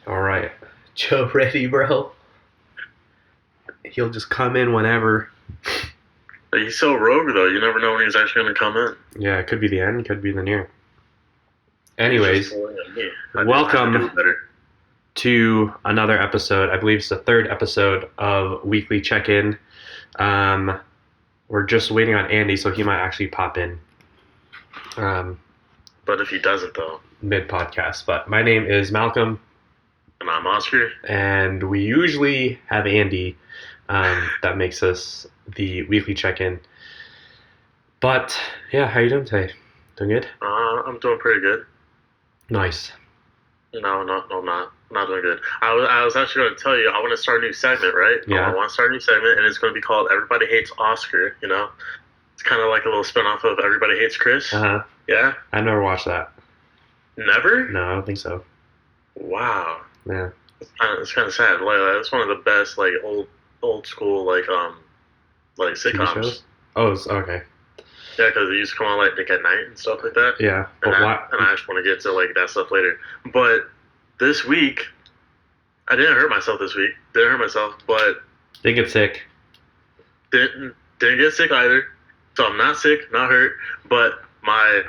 All right. Joe ready, bro? He'll just come in whenever. He's so rogue though. You never know when he's actually going to come in. Yeah, it could be the end, could be the near. He's just Anyways, pulling at me. I have to do welcome better. to another episode. I believe it's the third episode of Weekly Check-In. Um, we're just waiting on Andy, so he might actually pop in But if he doesn't though, mid-podcast. But my name is Malcolm, and I'm Oscar. and we usually have Andy. That makes us the Weekly Check-In. But yeah, how you doing today? Doing good? I'm doing pretty good. Nice. No, not doing good. I was actually going to tell you I want to start a new segment, right? Yeah. I want to start a new segment, and it's going to be called "Everybody Hates Oscar." You know, it's kind of like a little spinoff of "Everybody Hates Chris." Uh-huh. Yeah. I never watched that. Never? No, I don't think so. Wow. Yeah. It's kind of sad. Like it's one of the best like old school like TV sitcoms. shows? Oh, okay. Yeah, because it used to come on like at night and stuff like that. Yeah. But And why? I just want to get to like that stuff later. But this week, I didn't hurt myself this week. Didn't hurt myself, but They get sick. didn't get sick either. So I'm not sick, not hurt. But my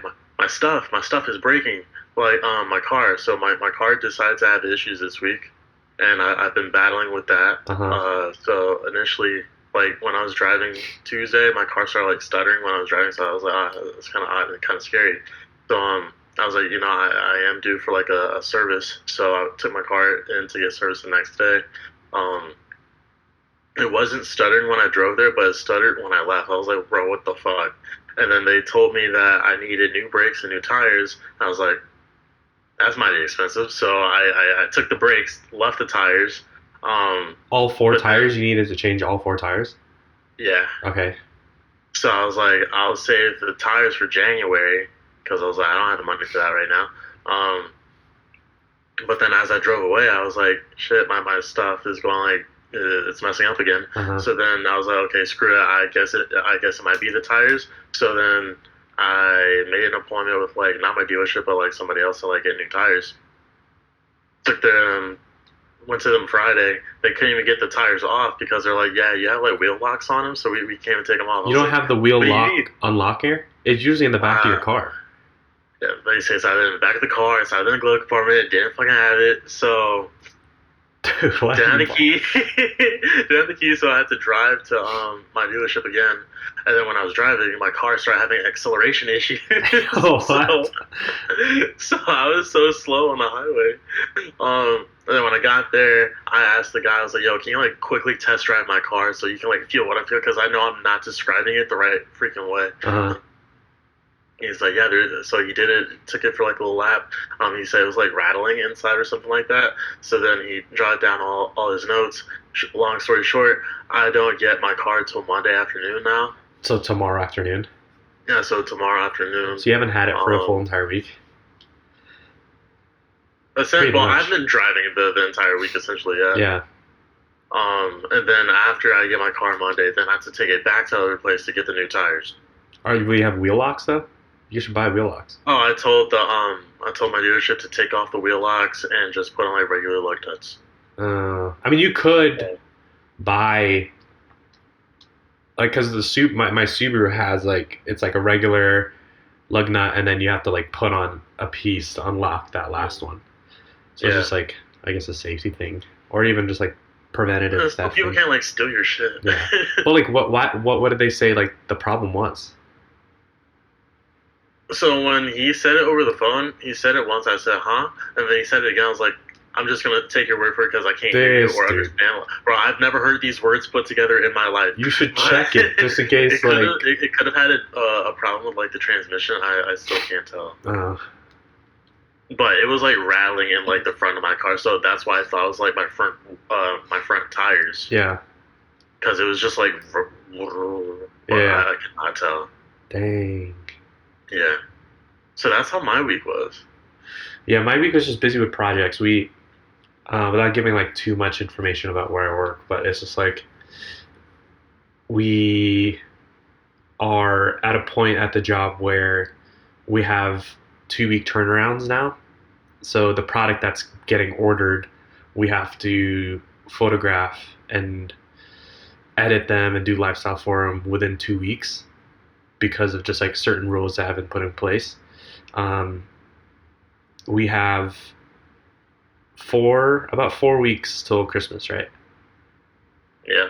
stuff is breaking. Like my car. So my car decides to have issues this week, and I've been battling with that. Uh-huh. So initially, like when I was driving Tuesday, my car started like stuttering when I was driving. So I was like, it's kind of odd and kind of scary. So I was like, I am due for like a service. So I took my car in to get service the next day. Um, it wasn't stuttering when I drove there, but it stuttered when I left. I was like, bro, what the fuck? And then they told me that I needed new brakes and new tires. I was like, that's mighty expensive. So I took the brakes, left the tires. All four But tires? then, You needed to change all four tires? yeah. Okay. So I was like, I'll save the tires for January because I was like, I don't have the money for that right now. But then as I drove away, I was like, shit, my stuff is going like it's messing up again. Uh-huh. So then I was like, okay, screw it. I guess it might be the tires. So then I made an appointment with like not my dealership, but like somebody else to like get new tires. Took them, went to them Friday. They couldn't even get the tires off because they're like, yeah, you have like wheel locks on them, so we can't even take them off. I You was don't like, have the wheel what do you lock need? unlock here? It's usually in the back of your car. Yeah, they say it's either in the back of the car, it's either in the glove compartment. Didn't fucking have it, so Dude, what? didn't have the key. Didn't have the key, so I had to drive to my dealership again. And then when I was driving, my car started having acceleration issues. Oh, so, what? so I was so slow on the highway. And then when I got there, I asked the guy, I was like, "Yo, can you like quickly test drive my car so you can like feel what I feel? Because I know I'm not describing it the right freaking way." Uh-huh. He's like, yeah, so he did it, took it for like a little lap. He said it was like rattling inside or something like that. So then he jotted down all his notes. Long story short, I don't get my car till Monday afternoon now. So tomorrow afternoon. Yeah, so tomorrow afternoon. So you haven't had it for a full Um, entire week? Essentially, Pretty well, much. I've been driving the entire week essentially, yeah. Yeah. And then after I get my car Monday, then I have to take it back to the other place to get the new tires. We have wheel locks though? You should buy wheel locks. Oh, I told my dealership to take off the wheel locks and just put on like regular lug nuts. I mean, you could buy like because my Subaru has like it's like a regular lug nut, and then you have to like put on a piece to unlock that last one. So it's Yeah. just like I guess a safety thing, or even just like preventative So stuff. people can't like steal your shit. Yeah. Well, like what did they say? Like the problem was? So when he said it over the phone, he said it once. I said, "Huh?" And then he said it again. I was like, "I'm just gonna take your word for it because I can't hear you This or dude. understand." Bro, I've never heard these words put together in my life. You should check it just in case. It could have had a problem with like the transmission. I still can't tell. But it was like rattling in like the front of my car, so that's why I thought it was like my front tires Yeah. because it was just like Yeah. I cannot tell. Dang. Yeah. So that's how my week was. Yeah, my week was just busy with projects. We, without giving like too much information about where I work, but it's just like we are at a point at the job where we have 2-week turnarounds now. So the product that's getting ordered we have to photograph and edit them and do lifestyle for them within 2 weeks because of just like certain rules that have been put in place. Um, we have about 4 weeks till Christmas, right? Yeah.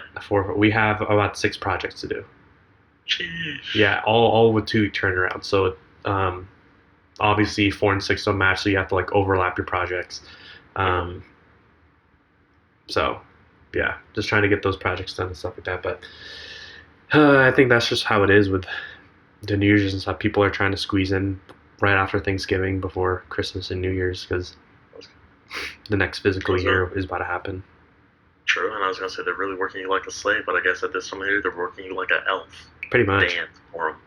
We have about 6 projects to do. Jeez. Yeah, all with 2 week turnaround. So obviously 4 and 6 don't match, so you have to like overlap your projects. So yeah, just trying to get those projects done and stuff like that. But I think that's just how it is with the New Year's and stuff. People are trying to squeeze in right after Thanksgiving before Christmas and New Year's because the next physical year is about to happen. True, and I was gonna say they're really working you like a slave, but I guess at this time of year they're working you like an elf. Pretty much. Dance for them.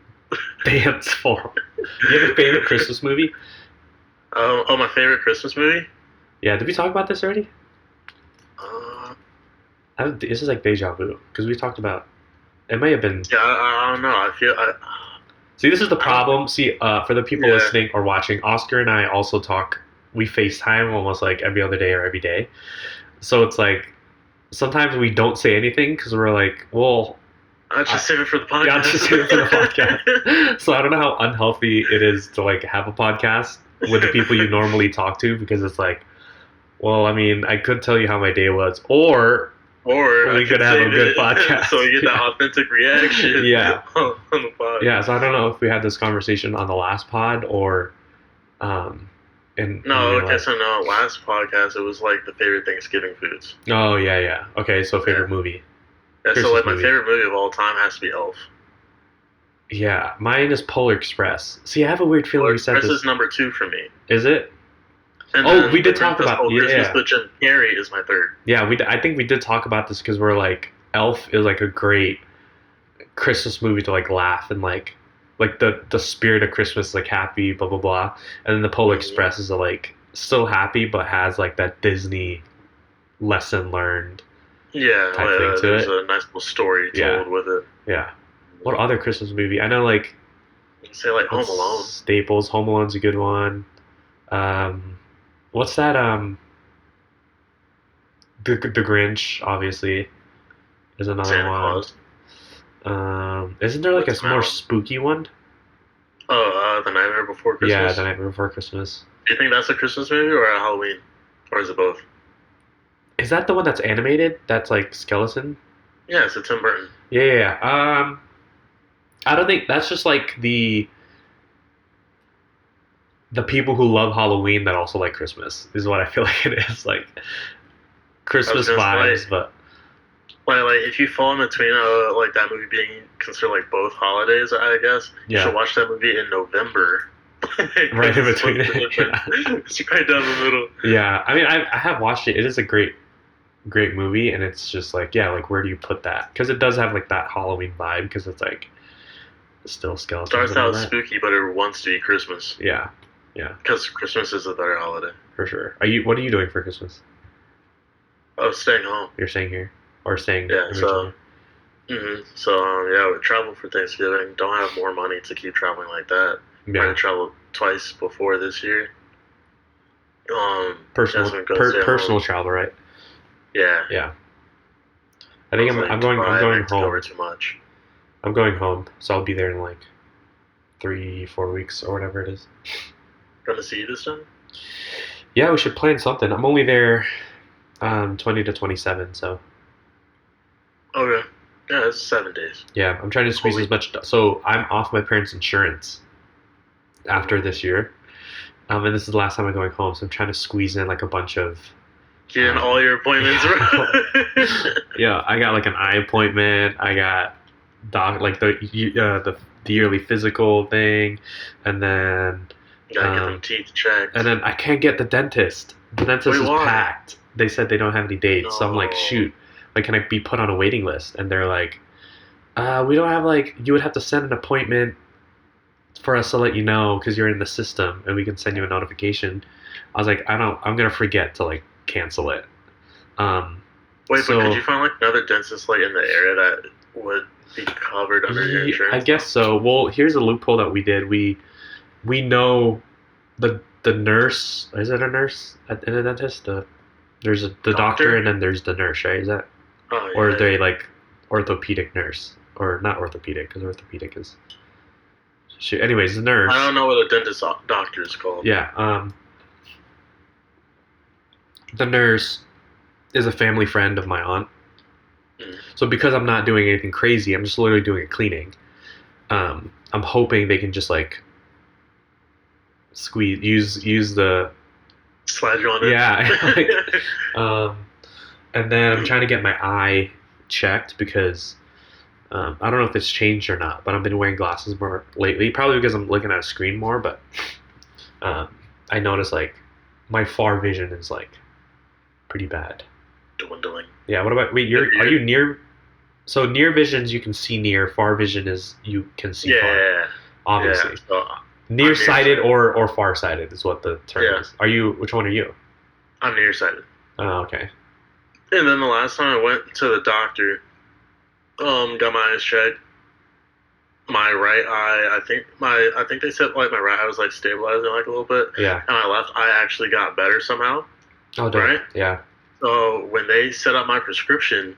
Dance for them. You have a favorite Christmas movie? Oh, my favorite Christmas movie? Yeah, did we talk about this already? This is like deja vu because we talked about. It may have been. Yeah, I don't know. I feel. See, this is the problem. See, for the people listening or watching, Oscar and I also talk. We FaceTime almost like every other day or every day. So it's like sometimes we don't say anything because we're like, well. I'll just save it for the podcast. Yeah, I'll just save it for the podcast. So I don't know how unhealthy it is to like have a podcast with the people you normally talk to because it's like, well, I mean, I could tell you how my day was, or we could have a good podcast. So we get that authentic reaction. Yeah. On the pod. Yeah, so I don't know if we had this conversation on the last pod or last podcast it was like the favorite Thanksgiving foods. Oh yeah. Okay, so favorite movie. Yeah, so like my favorite movie of all time has to be Elf. Yeah, mine is Polar Express. See, I have a weird feeling Polar we said Express this. is number 2 for me. Is it? And we did talk about Christmas with Jim Carrey is my 3rd. Yeah, I think we did talk about this because we're like Elf is like a great Christmas movie to like laugh and like the spirit of Christmas, like happy, blah blah blah, and then the Polar Express is like still happy but has like that Disney lesson learned. Yeah, type thing to there's it. a nice little story told with it. Yeah. What other Christmas movie? I know like. You can say like Home Alone. Staples. Home Alone's a good one. What's that? The Grinch, obviously, is another Santa one. Claus. Isn't there like What's a more spooky one? Oh, The Nightmare Before Christmas. Yeah, The Nightmare Before Christmas. Do you think that's a Christmas movie or a Halloween, or is it both? Is that the one that's animated? That's like skeleton. Yeah, it's a Tim Burton. Yeah. I don't think that's just like the people who love Halloween that also like Christmas is what I feel like it is, like Christmas vibes, but like if you fall in between like that movie being considered like both holidays, I guess you should watch that movie in November. Right in between it. It's right down the middle. Yeah, I mean I have watched it. It is a great movie, and it's just like like where do you put that? Because it does have like that Halloween vibe because it's like still skeletons. Starts out spooky, but it wants to be Christmas. Yeah. Because Christmas is a better holiday. For sure. What are you doing for Christmas? Oh, staying home. You're staying here or staying? Yeah. So we travel for Thanksgiving. Don't have more money to keep traveling like that. Yeah. I'm gonna travel twice before this year. Personal travel, right? Yeah. Yeah. I think I'm going home. Over too much. I'm going home, so I'll be there in like 3-4 weeks or whatever it is. Gonna see you this time? Yeah, we should plan something. I'm only there 20 to 27, so. Okay. Yeah, it's 7 days. Yeah, I'm trying to squeeze as much. So I'm off my parents' insurance after this year. And this is the last time I'm going home, so I'm trying to squeeze in like a bunch of. Getting all your appointments right. Yeah, I got like an eye appointment. I got the yearly physical thing, and then. You gotta get them teeth checked. And then I can't get the dentist. The dentist is packed. They said they don't have any dates. No. So I'm like, shoot. Like, can I be put on a waiting list? And they're like, we don't have you would have to send an appointment for us to let you know because you're in the system and we can send you a notification. I was like, I'm going to forget to cancel it. Wait, but could you find another dentist in the area that would be covered under your insurance? I guess so. Well, here's a loophole that we did. We know the nurse. Is it a nurse in a dentist? There's the doctor and then there's the nurse, right? Is that, Oh or are yeah. they like orthopedic nurse or not orthopedic because orthopedic is. Shit. Anyways, the nurse. I don't know what a dentist doctor is called. Yeah. The nurse is a family friend of my aunt. Mm. So because I'm not doing anything crazy, I'm just literally doing a cleaning. I'm hoping they can just like use the Slide you on it. yeah. Like, and then I'm trying to get my eye checked because I don't know if it's changed or not, but I've been wearing glasses more lately, probably because I'm looking at a screen more. But I noticed like my far vision is like pretty bad. Dwindling. Yeah. What about wait? Are you near? So near visions you can see near. Far vision is you can see far. Yeah. Obviously. Yeah. So Nearsighted or farsighted is what the term is. Are you? Which one are you? I'm nearsighted. Oh, okay. And then the last time I went to the doctor, got my eyes checked. My right eye, I think they said like my right eye was like stabilizing like a little bit. Yeah. And my left eye actually got better somehow. Oh, right? Yeah. So when they set up my prescription,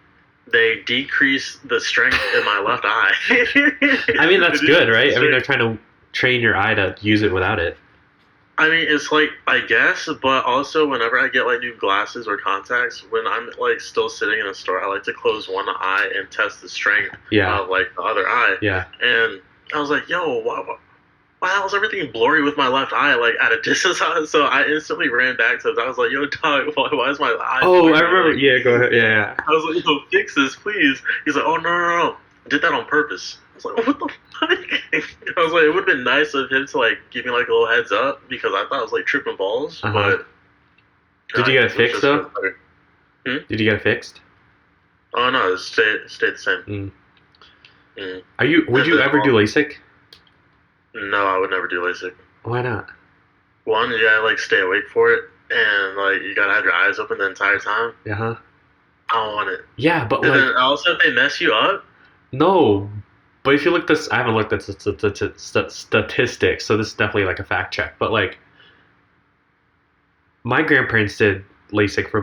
they decreased the strength in my left eye. I mean that's good, right? I mean they're trying to train your eye to use it without it. I mean, it's like, I guess, but also whenever I get like new glasses or contacts, when I'm like still sitting in a store, I like to close one eye and test the strength of like the other eye. Yeah. And I was like, yo, why was everything blurry with my left eye, like at a distance? So I instantly ran back to it. I was like, yo, dog, why is my eye? Oh, I remember. Yeah, go ahead. Yeah. I was like, yo, fix this, please. He's like, oh, no. I did that on purpose. I was like, what the fuck? I was like, it would have been nice of him to like give me like a little heads up because I thought I was like tripping balls. But did you get it fixed though? Did you get it fixed? Oh no, it stayed the same. Would you ever do LASIK? No, I would never do LASIK. Why not? One, you gotta like stay awake for it, and like you gotta have your eyes open the entire time. Uh-huh. I don't want it. Yeah, but and like then also if they mess you up. No, but if you look this, I haven't looked at statistics, so this is definitely like a fact check. But like, my grandparents did LASIK for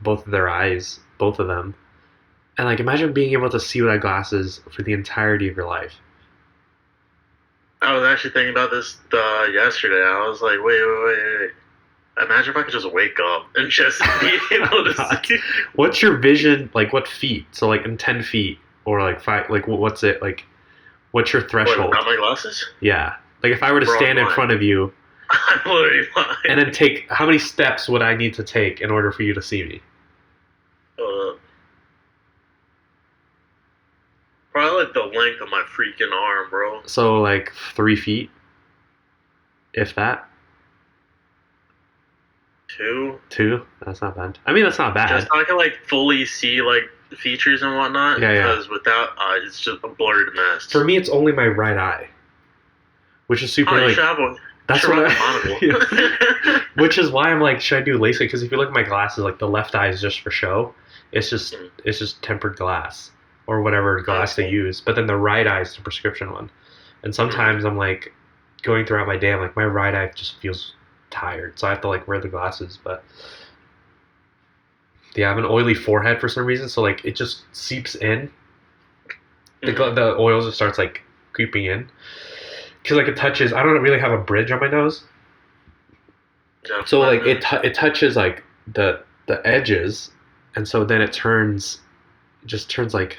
both of their eyes, both of them, and like imagine being able to see without glasses for the entirety of your life. I was actually thinking about this yesterday. I was like, wait. Imagine if I could just wake up and just be able to see. What's your vision, like what feet? So like in 10 feet or like 5, like what's it, like what's your threshold? Without my glasses? Yeah. Like if I were to stand in front of you I'm literally lying. And then take, how many steps would I need to take in order for you to see me? Probably like the length of my freaking arm, bro. So like 3 feet? If that? 2? 2? That's not bad. I mean, that's not bad. Just so I can like fully see like features and whatnot. Yeah. Because without, it's just a blurred mess. For me, it's only my right eye, which is super like. That's what which is why I'm like, should I do LASIK? Because if you look at my glasses, like the left eye is just for show. It's just tempered glass or whatever glass they use. But then the right eye is the prescription one. And sometimes I'm like going throughout my day, I'm like my right eye just feels tired, so I have to like wear the glasses. But yeah, I have an oily forehead for some reason, so like it just seeps in. The oil just starts like creeping in. Because like it touches, I don't really have a bridge on my nose, so like it touches like the edges, and so then it turns like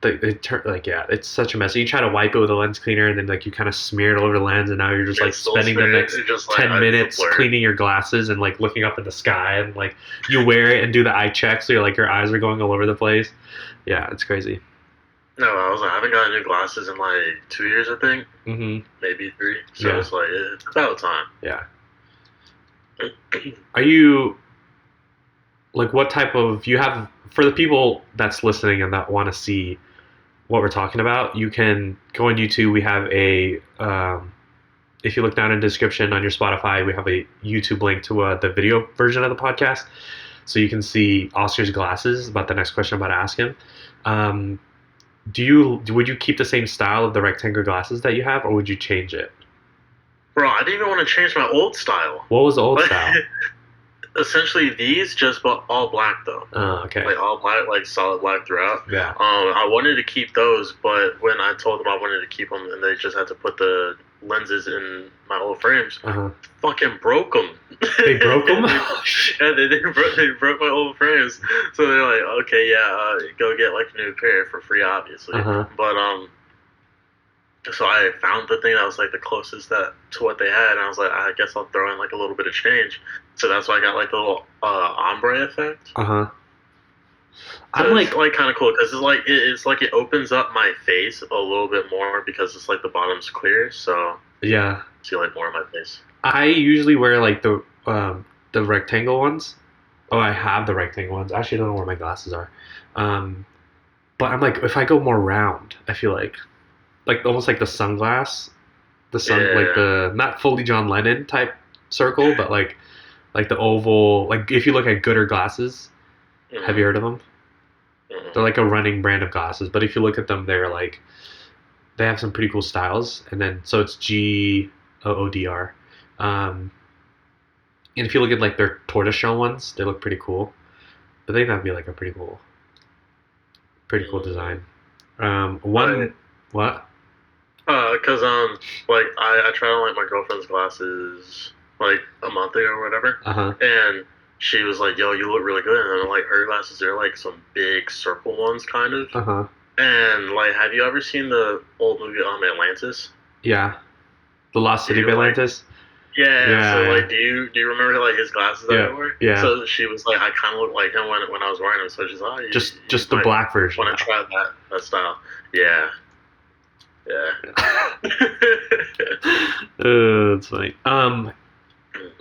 it's such a mess. So you try to wipe it with a lens cleaner, and then like you kind of smear it over the lens, and now you're just like spending the next 10 minutes cleaning your glasses and like looking up at the sky, and like you wear it and do the eye check, so you're like your eyes are going all over the place. Yeah, it's crazy. No, I haven't gotten new glasses in like 2 years, I think. Maybe 3. So it's like, it's about time. Yeah. Are you, like, what type of, you have, for the people that's listening and that want to see what we're talking about, you can go on YouTube. We have if you look down in the description on your Spotify, we have a YouTube link to the video version of the podcast. So you can see Oscar's glasses, about the next question I'm about to ask him. Would you keep the same style of the rectangular glasses that you have, or would you change it? Bro, I didn't even want to change my old style. What was the old style? essentially these just but all black though. Oh, okay. Like all black, like solid black throughout. Yeah. I wanted to keep those, but when I told them I wanted to keep them, and they just had to put the lenses in my old frames, Uh-huh. fucking broke them. They broke them? Yeah, they broke my old frames. So they're like, okay, yeah, go get like a new pair for free, obviously. Uh-huh. But so I found the thing that was like the closest that to what they had, and I was like, I guess I'll throw in like a little bit of change. So that's why I got like the little ombre effect. Uh-huh. So it's like kind of cool because it's like it opens up my face a little bit more because it's like the bottom's clear, so yeah. see like more of my face. I usually wear like the rectangle ones. Oh, I have the rectangle ones. I actually don't know where my glasses are. But I'm like, if I go more round, I feel like almost like the sunglass, like the not fully John Lennon type circle, but like the oval. Like if you look at Gooder glasses, have you heard of them? Mm-hmm. They're like a running brand of glasses, but if you look at them, they're like they have some pretty cool styles. And then so it's GOODR. And if you look at like their tortoiseshell ones, they look pretty cool. But they that'd be like a pretty cool design. One what? Cause like I tried on like my girlfriend's glasses like a month ago or whatever, and she was like, "Yo, you look really good." And I'm like, her glasses are like some big circle ones, kind of. And like, have you ever seen the old movie Atlantis? Yeah, the Lost City of Atlantis. Yeah. So like, do you remember like his glasses that he wore? Yeah. So she was like, I kind of looked like him when I was wearing them. So she's like, oh, just the black version. Want to try that style? Yeah. Yeah. That's funny.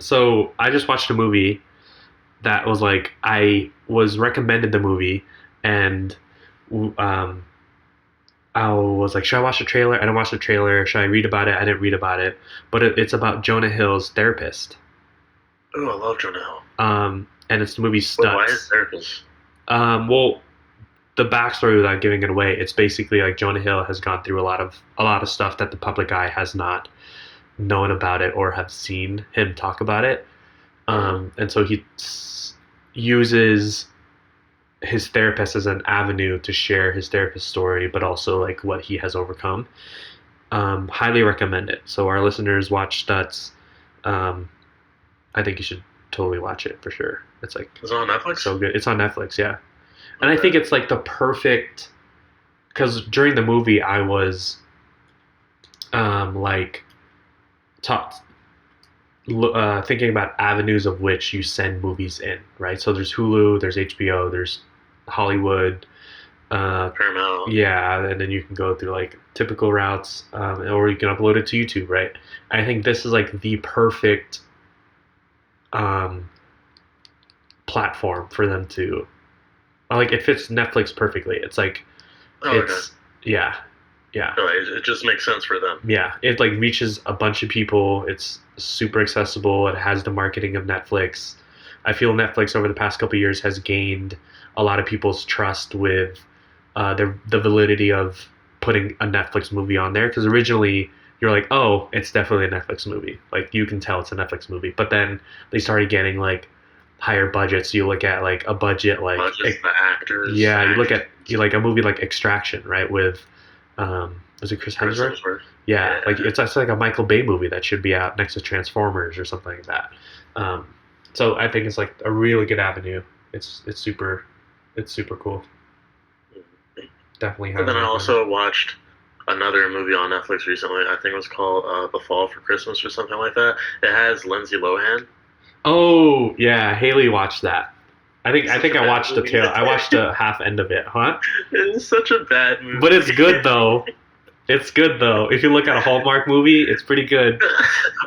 So I just watched a movie that was like I was recommended the movie, and I was like, should I watch the trailer? I didn't watch the trailer. Should I read about it? I didn't read about it. But it's about Jonah Hill's therapist. Oh, I love Jonah Hill. And it's the movie Stutz. Why his therapist? Well, the backstory without giving it away, it's basically like Jonah Hill has gone through a lot of stuff that the public eye has not known about it or have seen him talk about it. And so he uses his therapist as an avenue to share his therapist story, but also like what he has overcome. Highly recommend it. So our listeners watch Stutz. I think you should totally watch it for sure. It's like it's on Netflix. So good. It's on Netflix, yeah. And I think it's like the perfect, because during the movie I was like thinking about avenues of which you send movies in, right? So there's Hulu, there's HBO, there's Hollywood, Paramount. Yeah, and then you can go through like typical routes, or you can upload it to YouTube, right? I think this is like the perfect platform for them to, like, it fits Netflix perfectly. It's like, yeah. It just makes sense for them. Yeah, it like reaches a bunch of people. It's super accessible. It has the marketing of Netflix. I feel Netflix over the past couple of years has gained a lot of people's trust with the validity of putting a Netflix movie on there. Because originally you're like, oh, it's definitely a Netflix movie. Like you can tell it's a Netflix movie. But then they started getting like higher budgets. You look at like a budget like the actors. Yeah, you look at like a movie like Extraction, right? With was it Chris Hemsworth? Yeah, like it's like a Michael Bay movie that should be out next to Transformers or something like that. So I think it's like a really good avenue. It's super cool. Definitely. And then I also watched another movie on Netflix recently. I think it was called The Fall for Christmas or something like that. It has Lindsay Lohan. Oh yeah, Haley watched that. I think I watched the tail. I watched the half end of it, huh? It's such a bad movie. But it's good though. It's good though. If you look at a Hallmark movie, it's pretty good.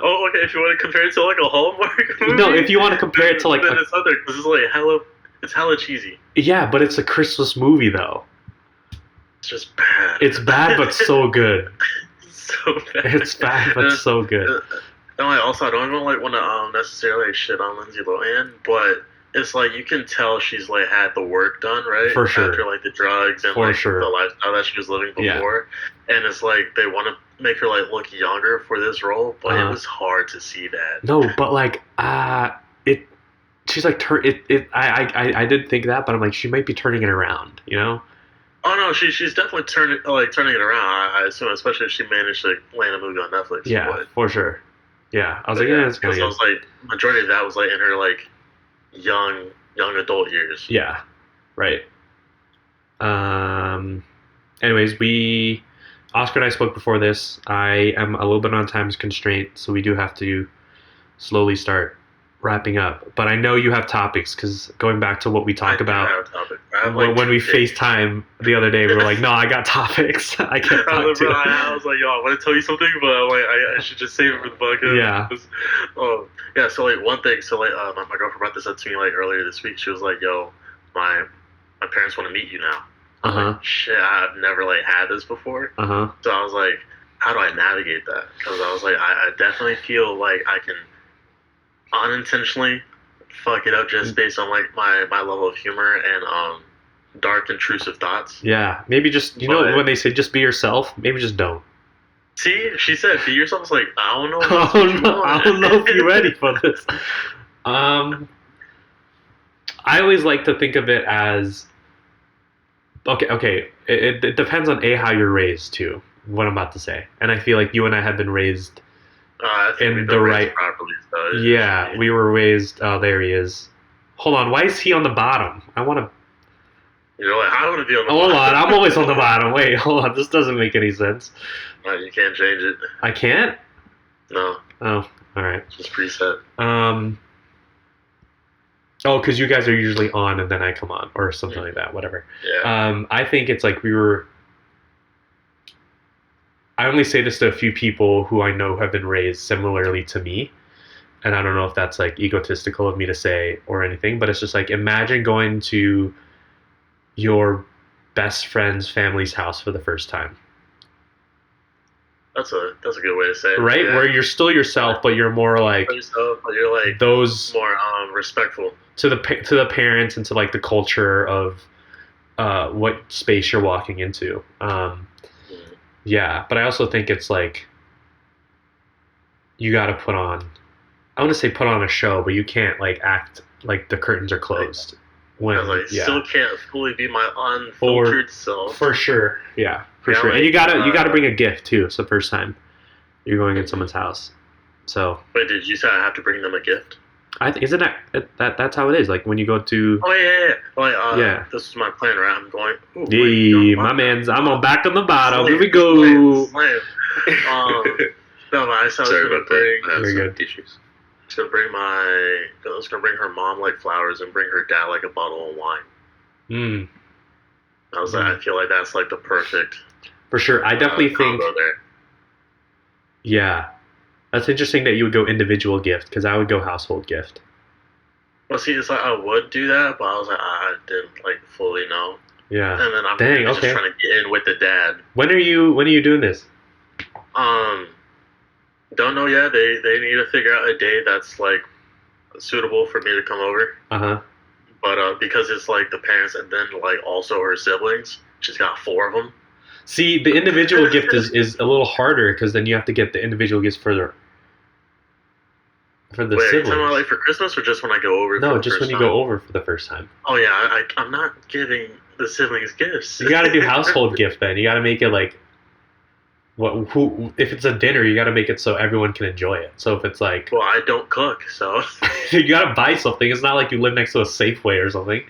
Oh, okay. If you want to compare it to like a Hallmark movie, no. If you want to compare it to like, then it's other because it's like it's hella cheesy. Yeah, but it's a Christmas movie though. It's just bad. It's bad, but so good. It's so bad. It's bad, but so good. And I don't even like want to necessarily shit on Lindsay Lohan, but it's like you can tell she's like had the work done, right? For sure. After like the drugs and the lifestyle that she was living before, and it's like they want to make her like look younger for this role, but it was hard to see that. No, but like she's like I did think that, but I'm like she might be turning it around, you know? Oh no, she's definitely turning it around. I assume, especially if she managed to land a movie on Netflix. Yeah, But, for sure. Yeah, I was but like, yeah, yeah, that's kind because I of was good. like, majority of that was like in her like young adult years. Yeah, right. Um. Anyways, Oscar and I spoke before this. I am a little bit on time constraint, so we do have to slowly start wrapping up. But I know you have topics because going back to what we I talked do about have a topic. I have like when we two things. FaceTime the other day, we were like, no, I got topics. I can't I was talk like, bro, to. I was like, yo, I want to tell you something, but I'm like, I should just save it for the Yeah. podcast. Yeah. So like one thing, so like my girlfriend brought this up to me like earlier this week. She was like, yo, my parents want to meet you now. Uh I'm huh. like, shit, I've never like had this before. Uh huh. So I was like, how do I navigate that? Because I was like, I definitely feel like I can unintentionally fuck it up just based on like my level of humor and dark intrusive thoughts. Yeah. Maybe just But when they say just be yourself, maybe just don't. see, she said, "Be yourself." I was like, I don't know if that's Oh what you no, I don't know if you're want. ready for this. Um, I always like to think of it as okay. It depends on how you're raised too. What I'm about to say, and I feel like you and I have been raised I think in we've the been raised right. properly. So Yeah, we were raised. Oh, there he is. Hold on, why is he on the bottom? I want to. you know, like, I want to be on the Hold on, bottom. I'm always on the bottom. Wait, hold on. This doesn't make any sense. No, you can't change it. I can't. No, Oh, all right. it's just preset. Oh, because you guys are usually on and then I come on or something like that. Whatever. Yeah. I think it's like we were. I only say this to a few people who I know have been raised similarly to me, and I don't know if that's like egotistical of me to say or anything, but it's just like imagine going to your best friend's family's house for the first time, That's a good way to say it. right? Yeah. Where you're still yourself, but you're more like For yourself, but you're like those more respectful. to the parents and to like the culture of what space you're walking into. Mm. Yeah, but I also think it's like you got to put on. I want to say put on a show, but you can't like act like the curtains are closed. When Because I yeah, still can't fully be my unfiltered self. for sure, yeah, for Yeah, sure. like, And you gotta bring a gift too. It's the first time you're going in someone's house, so Wait, did you say I have to bring them a gift? isn't that's how it is. Like when you go to Oh yeah. Like yeah. this is my plan, right? I'm going. Ooh, wait, Yee, no, my man's. I'm on back on the bottom. Here we Slam, go. slam. No, but I said I was Sorry gonna about bring. that. I have Very some good. issues. I was gonna bring her mom like flowers and bring her dad like a bottle of wine. Mm, I was like, I feel like that's like the perfect for sure. I definitely think. combo there. Yeah, that's interesting that you would go individual gift because I would go household gift. Well, see, it's like I would do that, but I was like, I didn't like fully know. Yeah. And then I'm Dang, just okay. trying to get in with the dad. When are you doing this? Don't know yet. They need to figure out a day that's like suitable for me to come over. Uh huh. But because it's like the parents and then like also her siblings, she's got 4 of them. See, the individual gift is a little harder because then you have to get the individual gifts for the Wait, are you siblings. talking about like for Christmas or just when I go over? No, for the just first when you time? go over for the first time. Oh yeah, I'm not giving the siblings gifts. You got to do household gift then. You got to make it like if it's a dinner, you got to make it so everyone can enjoy it. So if it's like Well, I don't cook, so you got to buy something. It's not like you live next to a Safeway or something.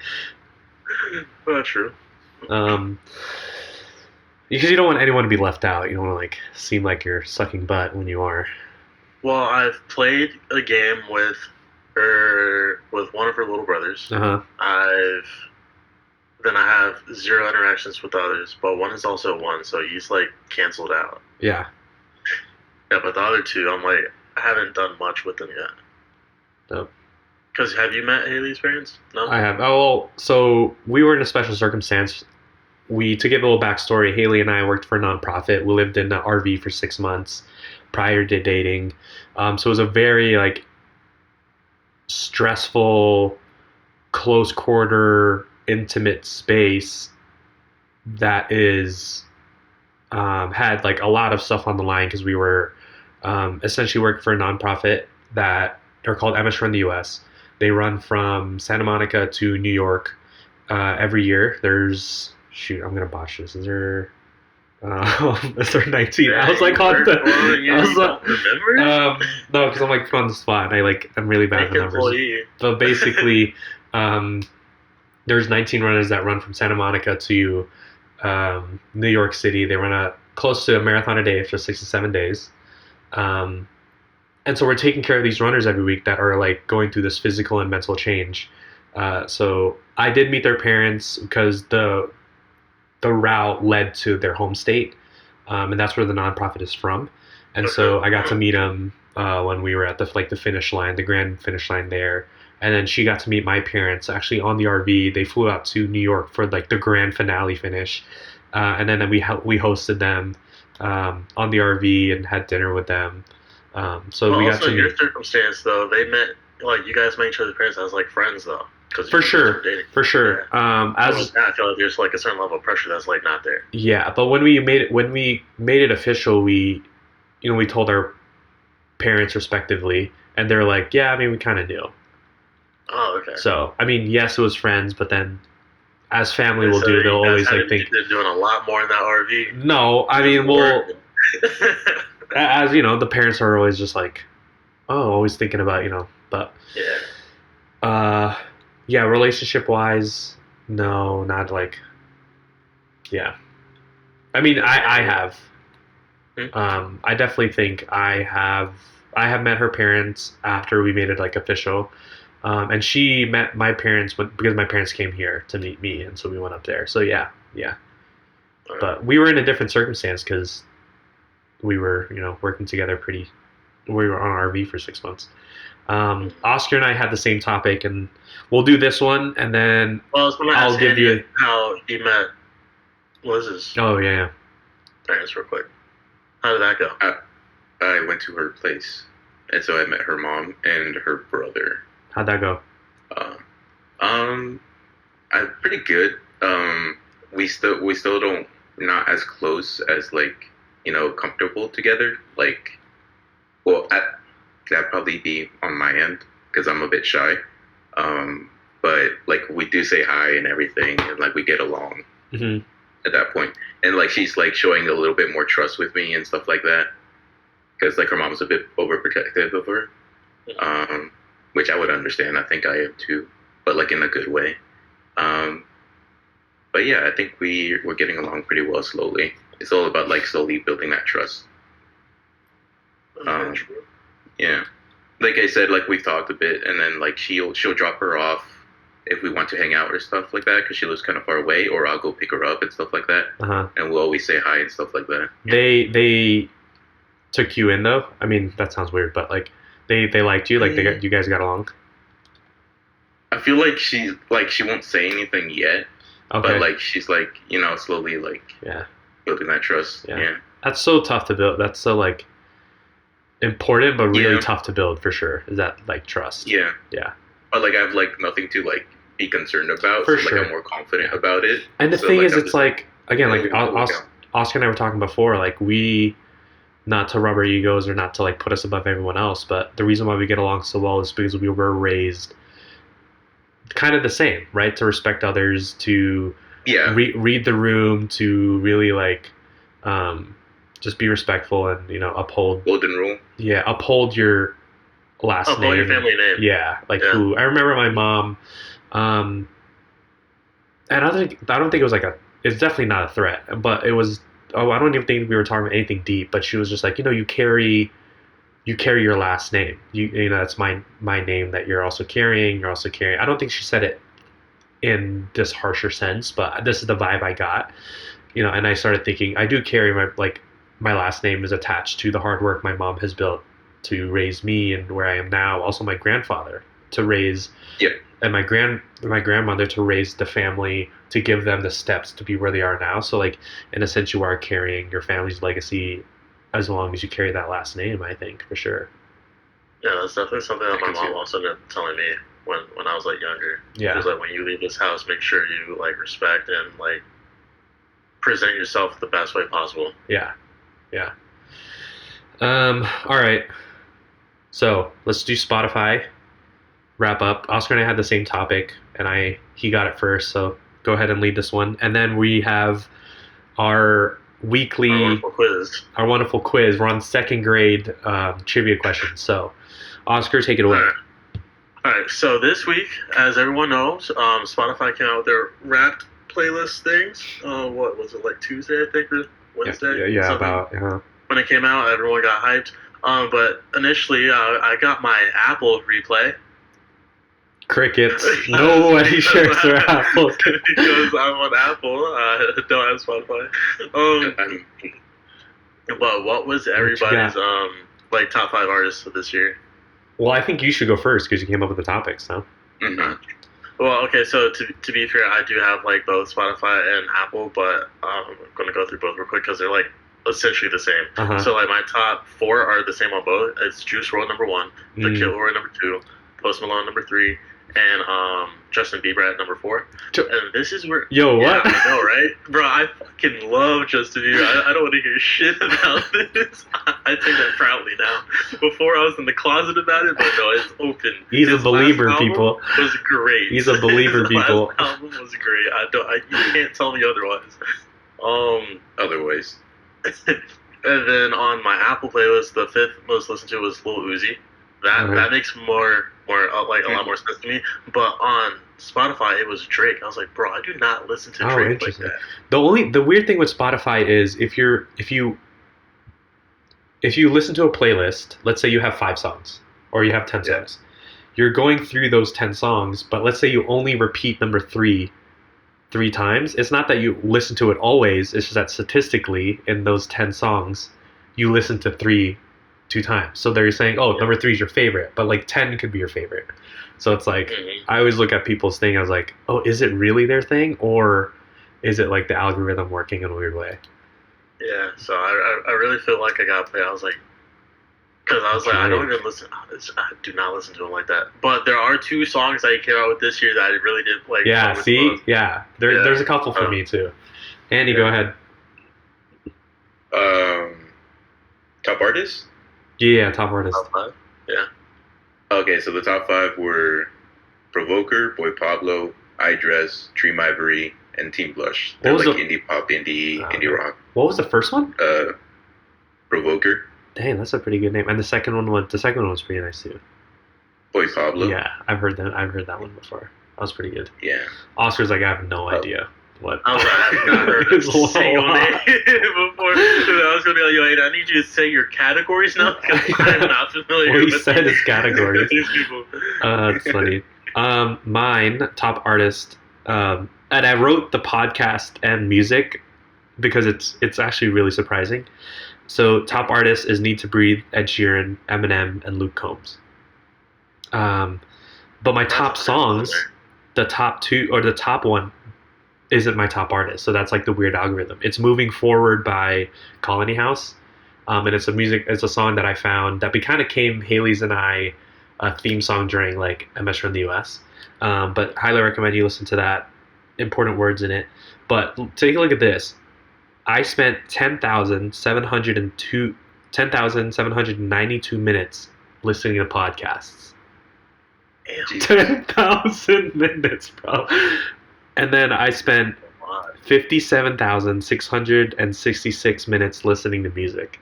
well, true. Because you don't want anyone to be left out. You don't want to like seem like you're sucking butt when you are. Well, I've played a game with one of her little brothers. Uh huh. Then I have 0 interactions with others, but one is also 1, so he's like canceled out. Yeah. Yeah, but the other 2, I'm like, I haven't done much with them yet. Dope. Because have you met Haley's parents? No. I have. Oh, so we were in a special circumstance. To give a little backstory, Haley and I worked for a nonprofit. We lived in an RV for 6 months prior to dating. So it was a very like stressful, close quarter, intimate space that is had like a lot of stuff on the line because we were essentially working for a nonprofit that are called MS Run the US. They run from Santa Monica to New York every year. There's shoot, I'm gonna botch this. Is there 19? I Yeah, was like you on work the. for it, I was you don't remember? no, because I'm like put on the spot. And I'm really bad Fake with numbers. employee. But basically, um, there's 19 runners that run from Santa Monica to New York City. They run close to a marathon a day for 6 to 7 days. Um, and so we're taking care of these runners every week that are like going through this physical and mental change. So I did meet their parents because the route led to their home state, and that's where the nonprofit is from. And Okay. so I got to meet them when we were at the finish line, the grand finish line there. And then she got to meet my parents actually on the RV. They flew out to New York for like the grand finale finish, and then we hosted them on the RV and had dinner with them. So But we got also to in your meet. circumstance though, they met like you guys met each other's parents as like friends though, because you For guys were sure, dating. for Yeah. sure. So like, I feel like there's like a certain level of pressure that's like not there. Yeah, but when we made it official, we told our parents respectively, and they're like, yeah, I mean, we kind of knew. Oh, okay. So I mean, yes, it was friends, but then as family And will so do, they'll you guys always had like to think, be doing a lot more in that RV. no, I mean, well, as you know, the parents are always just like, oh, always thinking about but Yeah. uh, yeah, relationship wise, no, not like, yeah. I mean, I have. Hmm? I definitely think I have met her parents after we made it like official, and she met my parents because my parents came here to meet me, and so we went up there. So yeah, yeah. But we were in a different circumstance because we were working together pretty. We were on RV for 6 months. Oscar and I had the same topic, and we'll do this one, and then Well, I was gonna I'll ask give Andy you. how he met Liz's Oh yeah, parents real quick. How did that go? I went to her place, and so I met her mom and her brother. how'd that go? Uh, um, I'm pretty good. We still don't not as close as like comfortable together. Like, well, that'd probably be on my end because I'm a bit shy. Um, but like we do say hi and everything, and like we get along Hmm. at that point. And like she's like showing a little bit more trust with me and stuff like that because like her mom's a bit overprotective of her, um, which I would understand. I think I am too, but like in a good way. Um, but yeah, I think we're getting along pretty well slowly. It's all about like slowly building that trust. Um, yeah, like I said, like we've talked a bit, and then like she'll drop her off if we want to hang out or stuff like that because she lives kind of far away, or I'll go pick her up and stuff like that, Uh huh. and we'll always say hi and stuff like that. They took you in though. I mean, that sounds weird, but like they liked you. Like you guys got along. I feel like she won't say anything yet, Okay. but like she's like slowly like Yeah. building that trust. Yeah. Yeah, That's so tough to build. That's so like important, but really Yeah. tough to build for sure. Is that like trust? yeah. Yeah. But like I have like nothing to like be concerned about. For so, sure. Like I'm more confident about it. And the So, thing like, is, I'm it's just like again, like letting it work out. Oscar and I were talking before, like not to rub our egos or not to like put us above everyone else, but the reason why we get along so well is because we were raised kind of the same, right? To respect others, to Yeah, read the room, to really like just be respectful and uphold golden rule. uphold your last Oh, call your name. family name. Yeah, like Yeah. who I remember my mom, and I don't think it was like it's definitely not a threat, but it was. Oh, I don't even think we were talking about anything deep, but she was just like, you carry your last name. That's my name that you're also carrying. You're also carrying. I don't think she said it in this harsher sense, but this is the vibe I got. And I started thinking I do carry my last name is attached to the hard work my mom has built to raise me and where I am now. Also, my grandfather to raise, Yeah. and my grandmother to raise the family, to give them the steps to be where they are now. So, like in a sense, you are carrying your family's legacy as long as you carry that last name. I think for sure. Yeah, that's definitely something that I my can see mom that. also been telling me when I was like younger. She Yeah. was like, when you leave this house, make sure you like respect and like present yourself the best way possible. Yeah. Yeah. All right. So let's do Spotify wrap up. Oscar and I had the same topic, and he got it first. So go ahead and lead this one, and then we have our weekly, our wonderful quiz. We're on second grade trivia questions. So, Oscar, take it away. All right. So this week, as everyone knows, Spotify came out with their Wrapped playlist things. What was it, like Tuesday, I think, or Wednesday? Yeah. About when it came out, everyone got hyped. But initially, I got my Apple replay. Crickets. Nobody shares their Apple. Because I'm on Apple. Don't have Spotify. But what was everybody's like top 5 artists of this year? Well, I think you should go first because you came up with the topics, no? Mm-hmm. Well, okay, so to be fair, I do have like both Spotify and Apple, but I'm going to go through both real quick because they're like essentially the same. Uh-huh. So like my top 4 are the same on both. It's Juice WRLD number 1, The Kid Laroi number 2, Post Malone number 3, and Justin Bieber at number 4. And this is where what? I know, right? Bro, I fucking love Justin Bieber. I don't want to hear shit about this. I take that proudly now. Before I was in the closet about it, but no, it's open. He's a believer, people. Was great. He's a believer, people. His last album was great. You can't tell me otherwise. Otherwise. And then on my Apple playlist, the 5th most listened to was Lil Uzi. That makes more like a lot more sense to me. But on Spotify, it was Drake. I was like, bro, I do not listen to Drake like that. The weird thing with Spotify is if you listen to a playlist, let's say you have 5 songs or you have 10 songs, you're going through those 10 songs. But let's say you only repeat number 3 times. It's not that you listen to it always. It's just that statistically, in those 10 songs, you listen to 2 times. So they're saying, number 3 is your favorite, but like 10 could be your favorite. So it's like, I always look at people's thing. I was like, is it really their thing, or is it like the algorithm working in a weird way? Yeah. So I really feel like I got to play. I was like, because I was like, I don't even listen. I do not listen to him like that. But there are 2 songs that he came out with this year that I really did like. Yeah. See. Yeah. There's a couple for me too. Andy, go ahead. Top artists? Yeah, top artist. Top 5? Yeah. Okay, so the top 5 were Provoker, Boy Pablo, I Dress, Dream Ivory, and Team Blush. They're like indie pop, indie rock. What was the first one? Provoker. Dang, that's a pretty good name. And the second one was pretty nice too. Boy Pablo. Yeah, I've heard that one before. That was pretty good. Yeah. Oscar's like, I have no idea. What? I was like, I've not heard a single name before. I was going to be like, yo, I need you to say your categories now because I'm not familiar with he said his categories. These people. That's funny. Mine, top artist, and I wrote the podcast and music because it's actually really surprising. So top artist is Need to Breathe, Ed Sheeran, Eminem, and Luke Combs. But my top songs, the top 2 or the top one, isn't my top artist. So that's like the weird algorithm. It's Moving Forward by Colony House. And it's a song that I found that kind of came Haley's and I a theme song during like MS Run the US. But highly recommend you listen to that. Important words in it. But take a look at this. I spent 10,792 minutes listening to podcasts. Damn. 10,000 minutes, bro. And then I spent 57,666 minutes listening to music.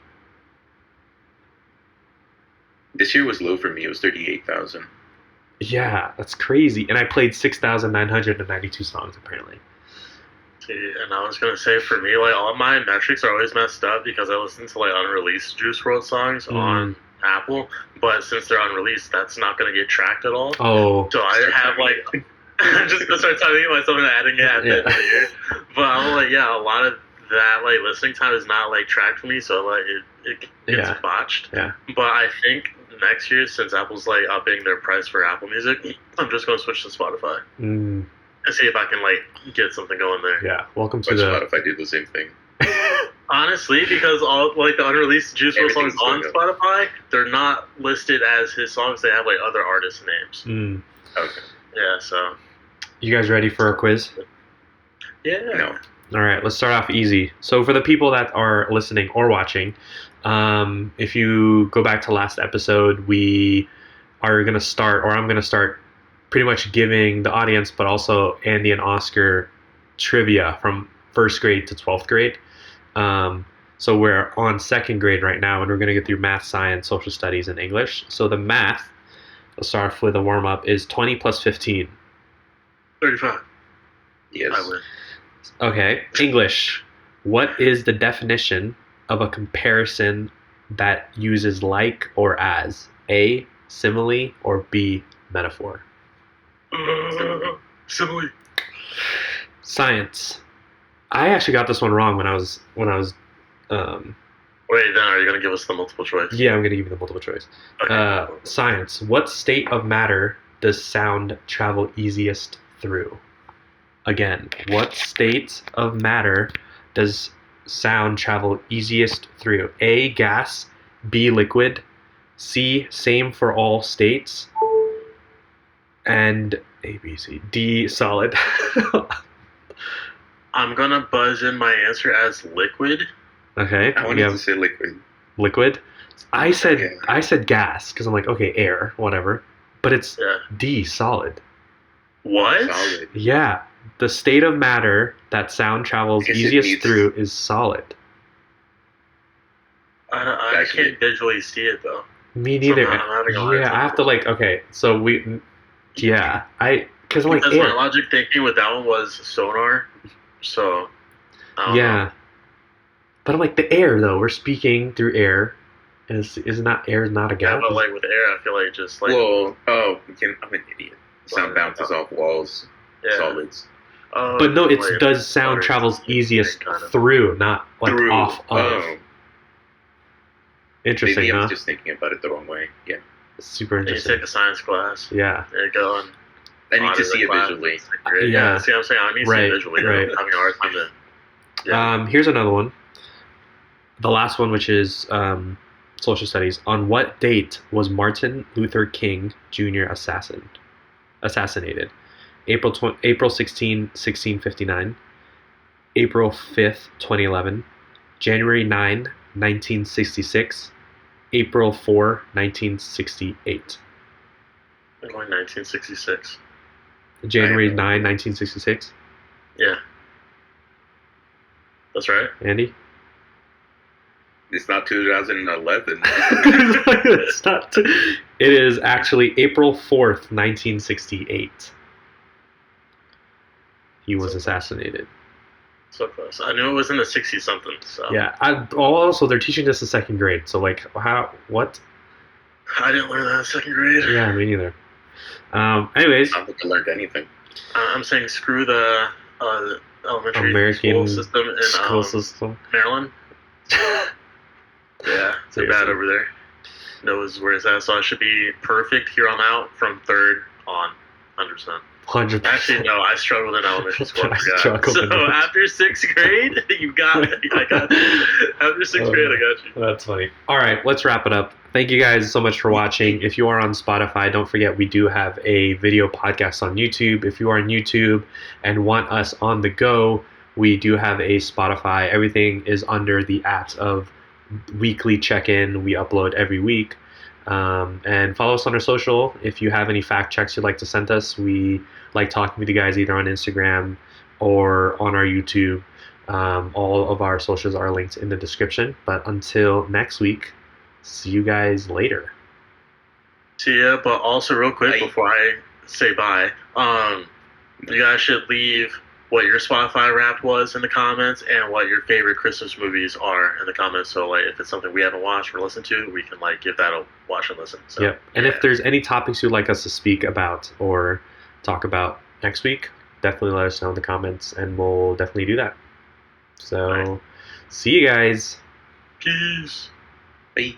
This year was low for me. It was 38,000. Yeah, that's crazy. And I played 6,992 songs, apparently. And I was going to say, for me, like, all my metrics are always messed up because I listen to, like, unreleased Juice WRLD songs on Apple. But since they're unreleased, that's not going to get tracked at all. Oh. So I have, like... I'm just gonna start typing myself and adding it at the end of the year. But I'm like, a lot of that like listening time is not like tracked for me, so like it gets botched. Yeah. But I think next year, since Apple's like upping their price for Apple Music, I'm just gonna switch to Spotify and see if I can like get something going there. Yeah. Welcome to Spotify did the same thing. Honestly, because all like the unreleased Juice WRLD songs on Spotify, they're not listed as his songs. They have like other artist names. Okay. Yeah. So. You guys ready for our quiz? Yeah. No. All right, let's start off easy. So for the people that are listening or watching, if you go back to last episode, we are going to start, or I'm going to start pretty much giving the audience, but also Andy and Oscar, trivia from first grade to 12th grade. So we're on second grade right now, and we're going to get through math, science, social studies, and English. So the math, let's start off with a warm up, is 20 plus 15. 35. Yes. I win. Okay. English. What is the definition of a comparison that uses like or as? A, simile, or B, metaphor? Simile. Science. I actually got this one wrong when I was Wait, then are you gonna give us the multiple choice? yeah, I'm gonna give you the multiple choice. Okay. Science. What state of matter does sound travel easiest through? Again, what state of matter does sound travel easiest through? A, gas. B, liquid. C, same for all states. And A, B, C. D, solid. I'm gonna buzz in my answer as liquid. Okay. I we wanted have to say liquid. liquid. I said Yeah. gas because I'm like, okay, air, whatever. But it's Yeah. D, solid. What? Solid. Yeah. The state of matter that sound travels I guess it easiest needs- through is solid. I Actually- can't visually see it though. Me neither. I'm having a hard Yeah, time. I have to like. Okay, so because I'm like Because my air. logic thinking with that one was sonar. So. I don't Yeah, know. but I'm like the air though. We're speaking through air. Is not air is not a Yeah, gas? but like with air, I feel like just like. I'm an idiot. Sound bounces off walls, Yeah. solids. But no, it like, does sound water travels is easiest kind of- through, not like Through. off of. Oh, Interesting, maybe I huh? was just thinking about it the wrong way. Yeah. Super And you interesting. take a science class. Yeah. There you go. And I need to honor see the it class. visually. Great. Yeah. Yeah. See what I'm saying? I need to see Right, it visually. right. I'm having a hard time to. Yeah. Here's another one. The last one, which is social studies. On what date was Martin Luther King Jr. assassinated? April 16, 1659. April 5th, 2011. January 9, 1966. April 4, 1968. I'm going 1966. January I have no 9, idea. 1966. Yeah. That's right. Andy? It's not 2011. It's not. It is actually April 4th, 1968. He was assassinated. So close. I knew it was in the 60 something. So. Yeah. Also, they're teaching this in second grade. So, like, how? What? I didn't learn that in second grade. Yeah, me neither. Anyways, I don't think I learned anything. I'm saying screw the elementary American school system in school system. Maryland. Yeah, it's Seriously. bad over there. Knows where it's at, so I should be perfect here on out from third on, 100%. 100%. Actually, no, I struggled in elementary school. I I forgot. struggled So in elementary- after sixth grade, you got it. I got you. After sixth grade, I got you. That's funny. All right, let's wrap it up. Thank you guys so much for watching. If you are on Spotify, don't forget we do have a video podcast on YouTube. If you are on YouTube and want us on the go, we do have a Spotify. Everything is under the @ of weekly check-in. We upload every week. And follow us on our social. If you have any fact checks you'd like to send us, we like talking with you guys either on Instagram or on our YouTube. All of our socials are linked in the description. But until next week, see you guys later. See ya, but also real quick Bye. before I say bye, you guys should leave what your Spotify Wrapped was in the comments and what your favorite Christmas movies are in the comments. So like if it's something we haven't watched or listened to, we can like give that a watch and listen. So, Yep. And yeah. if there's any topics you'd like us to speak about or talk about next week, definitely let us know in the comments and we'll definitely do that. So, Alright. see you guys. Peace. Bye.